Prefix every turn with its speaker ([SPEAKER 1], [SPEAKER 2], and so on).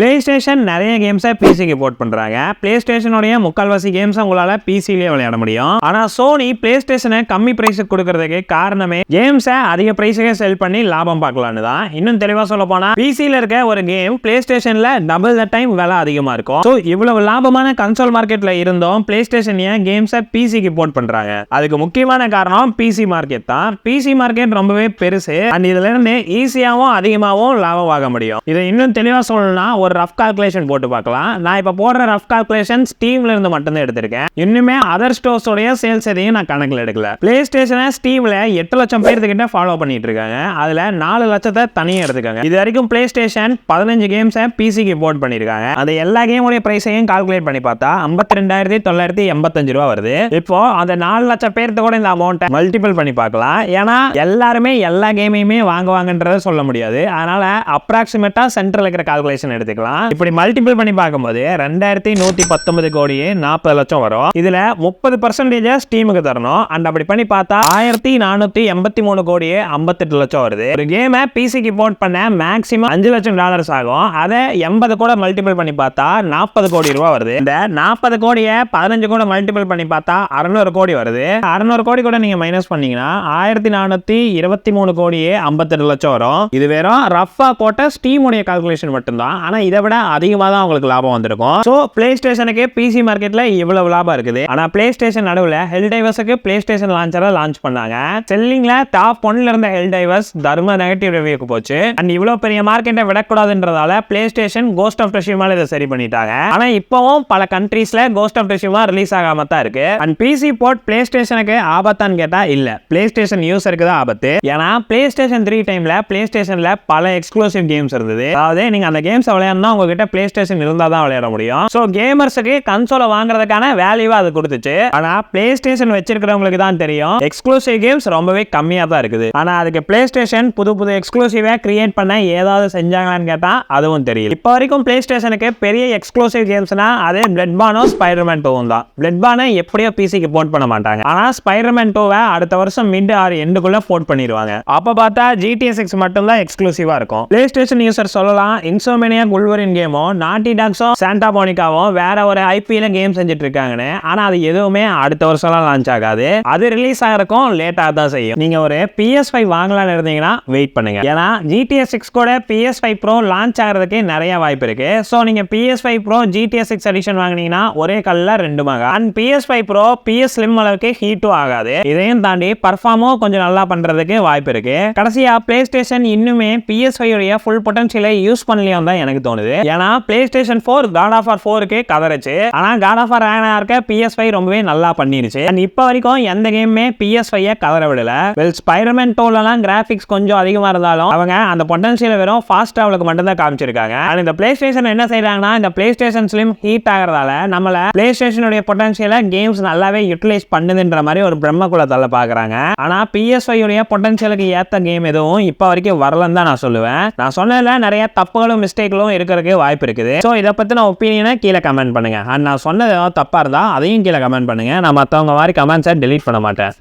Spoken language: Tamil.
[SPEAKER 1] PlayStation நிறைய கேம்ஸை பிசிக்கு போர்ட் பண்றாங்க. PlayStationோட முக்கால்வாசி கேம்ஸ் உங்களால பிசிலேயே விளையாட முடியும். ஆனா Sony PlayStationஐ கம்மி பிரைஸ்க்கு கொடுக்கிறதுக்கு காரணமே கேம்ஸை அதிக பிரைஸ்க்கு செல் பண்ணி லாபம் பார்க்கலாம்னு தான். இன்னும் தெளிவா சொல்ல போனா பிசில இருக்க ஒரு கேம் PlayStationல டபுள் த டைம் விலை அதிகமா இருக்கும். சோ இவ்வளவு லாபமான கன்சோல் மார்க்கெட்ல இருந்தும் PlayStation ஏன் கேம்ஸை பிசிக்கு போர்ட் பண்றாங்க? அதுக்கு முக்கியமான காரணம் பிசி மார்க்கெட் தான். பிசி மார்க்கெட் ரொம்பவே பெருசு. அண்ட் இதுல இருந்து ஈஸியாவும் அதிகமாகவும் லாபம் வாங்க முடியும். இதை இன்னும் தெளிவா சொல்லணும்னா ஒரு ரஃப் கால்குலேஷன் போட்டு பார்க்கலாம். நான் இப்ப போடுற ரஃப் கால்குலேஷன் ஸ்டீம்ல இருந்து மட்டும் தான் எடுத்திருக்கேன். இன்னுமே அதர் ஸ்டோர்ஸோட சேல்ஸ் எதையும் நான் கணக்கில் எடுக்கல. PlayStation ஸ்டீம்ல 8 லட்சம் பேர்கிட்ட ஃபாலோ பண்ணிட்டு இருக்காங்க. அதுல 4 லட்சத்தை தனியா எடுத்துக்காங்க. இது வரைக்கும் PlayStation 15 கேம்ஸை பிசிக்கு போர்ட் பண்ணிருக்காங்க. அந்த எல்லா கேமோட பிரைஸையும் கால்குலேட் பண்ணி பார்த்தா 52,985 ரூபா வருது. இப்போ அந்த 4 லட்சம் பேர்த்து கூட இந்த அமௌண்ட் மல்டிபிள் பண்ணி பார்க்கலாம். ஏன்னா எல்லாருமே எல்லா கேமையுமே வாங்குவாங்கன்றத சொல்ல முடியாது. அதனால அப்ராக்சிமேட்டா சென்ட்ரல் இருக்கிற கால்குலேஷன் எடுத்துக்கலாம். இப்படி மல்டிபிள் பண்ணி பார்க்கும்போது 2119 கோடியே 40 லட்சம் வரும். இதுல 30% ஸ்டீமுக்கு தரணும். அண்ட் அப்படி பண்ணி பார்த்தா 1483 கோடியே 58 லட்சம் வருது. ஒரு கேமை பிசிக்கு போர்ட் பண்ண மேக்ஸிமம் $5 லட்சம் ஆகும். அதை 80 கூட மல்டிபிள் பண்ணி பார்த்தா 40 கோடி ரூபாய் வருது. இந்த 40 கோடியை 15 கூட மல்டிபிள் பண்ணி பார்த்தா 600 கோடி வருது. 600 கோடி கூட நீங்க மைனஸ் பண்ணீங்கன்னா 1423 கோடியே 58 லட்சம் வரும். இது வெறும் ரஃபா போட்ட ஸ்டீம் உடைய கால்குலேஷன் மட்டும்தான். ஆனா இதை விட அதிகமா தான் உங்களுக்கு லாபம் வந்திருக்கும். சோ PlayStationக்கு பிசி மார்க்கெட்ல இவ்வளவு லாபம் இருக்குது. ஆனா PlayStation நடுவுல Helldivers-க்கு PlayStation லான்ச்சரை லான்ச் பண்ணாங்க. செல்லிங்ல டாப் 1ல இருந்த Helldivers தர்ம நெகட்டிவ் ரிவ்யூக்கு போச்சு. அண்ட் இவ்வளவு பெரிய மார்க்கெட்டை விடக்கூடாதுன்றதால PlayStation Ghost of Tsushima இதை சரி பண்ணிட்டாங்க. ஆனா இப்பவும் பல கண்ட்ரீஸ்ல Ghost of Tsushima ரிலீஸ் ஆகாம தான் இருக்கு. அண்ட் பிசி போர்ட் PlayStationக்கு ஆபத்தான்னு கேட்டா இல்ல, PlayStation யூசருக்கு தான் ஆபத்து. ஏன்னா PlayStation 3 டைம்ல PlayStationல பல எக்ஸ்க்ளூசிவ் கேம்ஸ் இருந்தது. அதாவது நீங்க அந்த கேம்ஸ் விளையாடணும்னா உங்ககிட்ட PlayStation இருந்தா தான் விளையாட முடியும். சோ கேமர்ஸ்க்கு கன்சோலை வாங்குறதுக்கான வேல்யூவா அது கொடுத்துச்சு. ஆனா PlayStation வச்சிருக்கிறவங்களுக்கு தான் தெரியும் எக்ஸ்க்ளூசிவ் கேம்ஸ் ரொம்பவே கம்மியா தான் இருக்குது. ஆனா அதுக்கு PlayStation புது புது எக்ஸ்க்ளூசிவா கிரியேட் பண்ண ஏதாவது செஞ்சாங்களான்னு கேட்டா அதுவும் தெரியல. இப்போ வரைக்கும் PlayStationக்கு பெரிய எக்ஸ்க்ளூசிவ் கேம்ஸ்னா அதே Bloodborne Spider-Man 2 தான். Bloodborne எப்படியோ பிசிக்கு போர்ட் பண்ண மாட்டாங்க. ஆனா Spider-Man 2 அடுத்த வருஷம் மிட் ஆர் எண்டுக்குள்ள போர்ட் பண்ணிடுவாங்க. அப்ப பார்த்தா GTA 6 மட்டும் தான் எக்ஸ்க்ளூசிவா இருக்கும். PlayStation யூசர் சொல்லலாம் Insomniac Wolverine கேமும் Naughty Dogஸும் Santa Monicaவும் வேற ஒரு ஐபில கேம் செஞ்சுட்டு இருக்காங்கன்னு. ஆனா அது எதுவுமே அடுத்த வருஷம்லாம் லான்ச் ஆகாது. அது ரிலீஸ் ஆகிறதுக்கும் லேட்டா தான் செய்யும். நீங்க ஒரு PS5 வாங்கலாம்னு இருந்தீங்கன்னா வெயிட் பண்ணுங்க. ஏன்னா GTA 6 கூட PS5 Pro லான்ச் ஆகிறதுக்கு நிறைய வாய்ப்பு இருக்கு. சோ நீங்க PS5 Pro GTA 6 எடிஷன் வாங்குனீங்கன்னா ஒரே கல்ல ரெண்டு மகா. And PS5 Pro PS Slim அளவுக்கு ஹீட்டும் ஆகாது. இதையும் தாண்டி பர்ஃபார்மும் கொஞ்சம் நல்லா பண்றதுக்கு வாய்ப்பு இருக்கு. கடைசியா PlayStation இன்னுமே PS5 உடைய ஃபுல் பொட்டன்ஷியலை யூஸ் பண்ணலையும் தான் எனக்கு தோணுது. ஏன்னா PlayStation 4 God of War 4க்கு கதறச்சு. ஆனா God of War Ragnarok PS5 ரொம்பவே நல்லா பண்ணிருச்சு. அண்ட் இப்போ வரைக்கும் எந்த கேமுமே PS5 கதற விடல. வெல் Spider-Man 2லலாம் கிராபிக்ஸ் கொஞ்சம் அதிகமா இருந்தாலும் அவங்க அந்த பொட்டன்ஷியலை வெறும் ஃபாஸ்ட் டிராவலுக்கு மட்டும் தான் காமிச்சிருக்காங்க. அண்ட் இந்த PlayStation என்ன செய்றாங்கன்னா இந்த PlayStation Slim ஹீட் ஆகிறதால நம்மள PlayStation உடைய பொட்டன்ஷியலை கேம்ஸ் நல்லாவே யூட்டிலைஸ் பண்ணுதுன்ற மாதிரி ஒரு பிரம்மகுலத்தால பாக்குறாங்க. ஆனா PS5 உடைய பொட்டன்ஷியலுக்கு ஏத்த கேம் எதுவும் இப்போ வரைக்கும் வரலன்னு தான் நான் சொல்லுவேன். நான் சொன்னதுல நிறைய தப்புகளும் மிஸ்டேக்களும் இருக்கிறதுக்கு வாய்ப்பு இருக்குது. ஸோ இதை பத்தின ஒப்பீனியனை கீழே கமெண்ட் பண்ணுங்க. அண்ட் நான் சொன்னது தப்பா இருந்தா அதையும் கீழே கமெண்ட் பண்ணுங்க. நான் மற்றவங்க மாதிரி கமெண்ட்ஸை டெலீட் பண்ண மாட்டேன்.